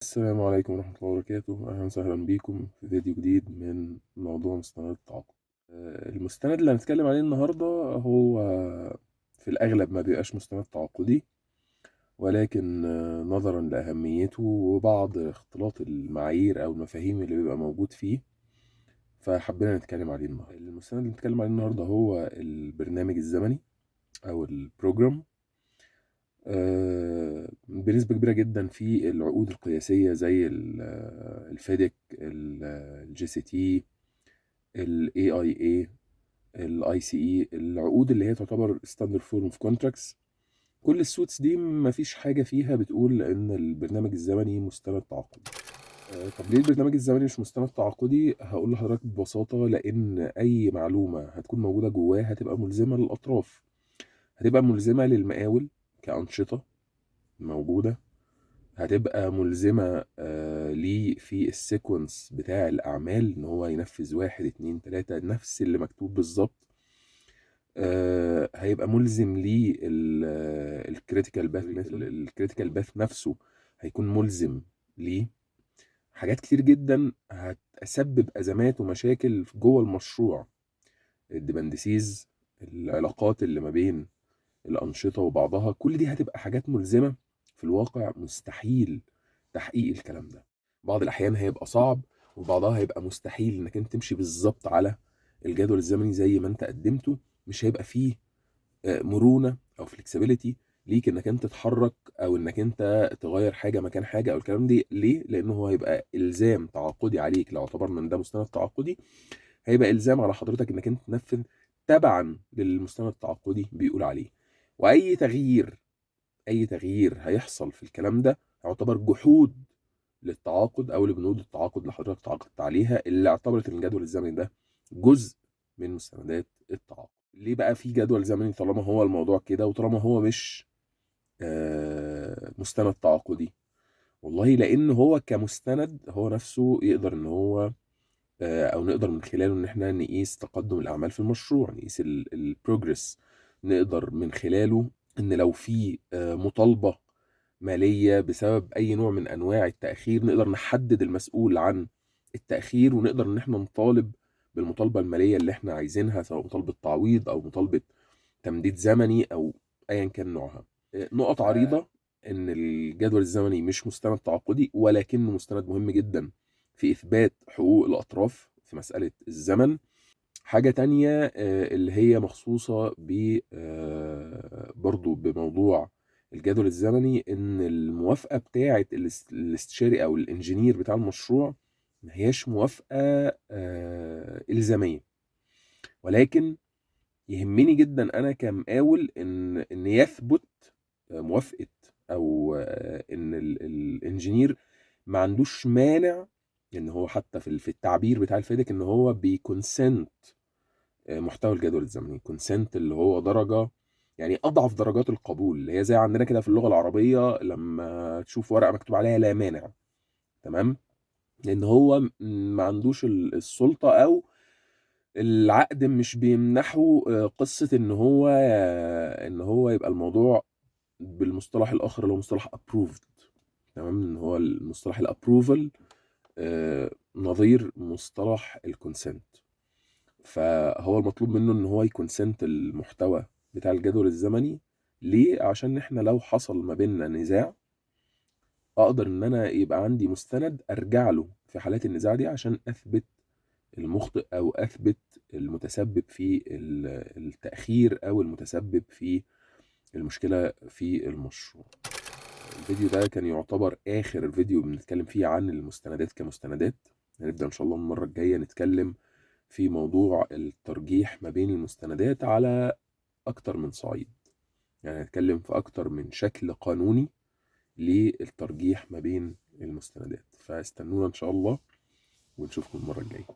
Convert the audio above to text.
السلام عليكم ورحمة الله وبركاته، أهلا وسهلا بيكم في فيديو جديد من موضوع مستند التعاقد. المستند اللي هنتكلم عليه النهاردة هو في الأغلب ما بيبقاش مستند تعاقدي، ولكن نظرا لأهميته وبعض اختلاط المعايير أو المفاهيم اللي بيبقى موجود فيه فحبينا نتكلم عليه النهاردة. المستند اللي نتكلم عليه النهاردة هو البرنامج الزمني أو البروجرام. بنسبة كبيرة جدا في العقود القياسية زي الفيدك، الجي سي تي، الاي اي اي، الاي سي اي، العقود اللي هي تعتبر ستاندرد فورم اوف كونتراكتس. كل السوتس دي مفيش حاجة فيها بتقول ان البرنامج الزمني مستند تعاقدي. طب ليه البرنامج الزمني مش مستند تعاقدي؟ هقول لحضرتك ببساطة لان اي معلومة هتكون موجودة جواه هتبقى ملزمة للاطراف، هتبقى ملزمة للمقاول كأنشطة موجودة، هتبقى ملزمة ليه في السيكونس بتاع الأعمال إن هو ينفذ 1 2 3 نفس اللي مكتوب بالظبط. هيبقى ملزم ليه الكريتيكال باث، الكريتيكال باث نفسه هيكون ملزم ليه. حاجات كتير جدا هتسبب أزمات ومشاكل جوه المشروع، الديبندسيز، العلاقات اللي ما بين الأنشطة وبعضها، كل دي هتبقى حاجات ملزمة. في الواقع مستحيل تحقيق الكلام ده، بعض الأحيان هيبقى صعب وبعضها هيبقى مستحيل إنك أنت تمشي بالظبط على الجدول الزمني زي ما أنت قدمته. مش هيبقى فيه مرونة أو فلكسبيليتي ليك إنك أنت تتحرك أو إنك أنت تغير حاجة مكان حاجة أو الكلام دي. ليه؟ لأنه هو هيبقى إلزام تعاقدي عليك. لو اعتبرنا إن ده مستند تعاقدي هيبقى إلزام على حضرتك إنك أنت تنفذ تبعا للمستند التعاقدي بيقول عليه. واي تغيير، اي تغيير هيحصل في الكلام ده يعتبر جحود للتعاقد او لبنود التعاقد اللي حضرتك تعاقدت عليها، اللي اعتبرت ان الجدول الزمني ده جزء من مستندات التعاقد. ليه بقى في جدول زمني طالما هو الموضوع كده وطالما هو مش مستند تعاقدي؟ والله لان هو كمستند هو نفسه يقدر ان هو او نقدر من خلاله ان احنا نقيس تقدم الاعمال في المشروع، نقيس البروجرس. نقدر من خلاله ان لو في مطالبة مالية بسبب اي نوع من انواع التأخير نقدر نحدد المسؤول عن التأخير، ونقدر ان احنا نطالب بالمطالبة المالية اللي احنا عايزينها، سواء مطالبة تعويض او مطالبة تمديد زمني او ايا كان نوعها. نقط عريضة: ان الجدول الزمني مش مستند تعاقدي ولكنه مستند مهم جدا في اثبات حقوق الاطراف في مسألة الزمن. حاجة تانية اللي هي مخصوصة برضو بموضوع الجدول الزمني، ان الموافقة بتاعة الاستشاري او الانجينير بتاع المشروع ما هياش موافقة إلزامية، ولكن يهمني جدا انا كمقاول ان يثبت موافقة او ان الانجينير ما عندوش مانع ان هو حتى في التعبير بتاع الفيدك ان هو بيكونسنت محتوى الجدول الزمني. كونسنت اللي هو درجة، يعني اضعف درجات القبول، اللي هي زي عندنا كده في اللغة العربية لما تشوف ورقة مكتوب عليها لا مانع، تمام؟ لان هو ما عندوش السلطة او العقد مش بيمنحه قصة ان هو يبقى الموضوع بالمصطلح الاخر اللي هو مصطلح approved. تمام؟ ان هو المصطلح الابروفل نظير مصطلح الكونسنت. فهو المطلوب منه ان هو يكونسنت المحتوى بتاع الجدول الزمني. ليه؟ عشان احنا لو حصل ما بيننا نزاع اقدر ان انا يبقى عندي مستند ارجع له في حالات النزاع دي عشان اثبت المخطئ او اثبت المتسبب في التأخير او المتسبب في المشكلة في المشروع. الفيديو ده كان يعتبر آخر فيديو بنتكلم فيه عن المستندات كمستندات. هنبدأ إن شاء الله المرة الجاية نتكلم في موضوع الترجيح ما بين المستندات على أكتر من صعيد، يعني هنتكلم في أكتر من شكل قانوني للترجيح ما بين المستندات. فاستنونا إن شاء الله ونشوفكم المرة الجاية.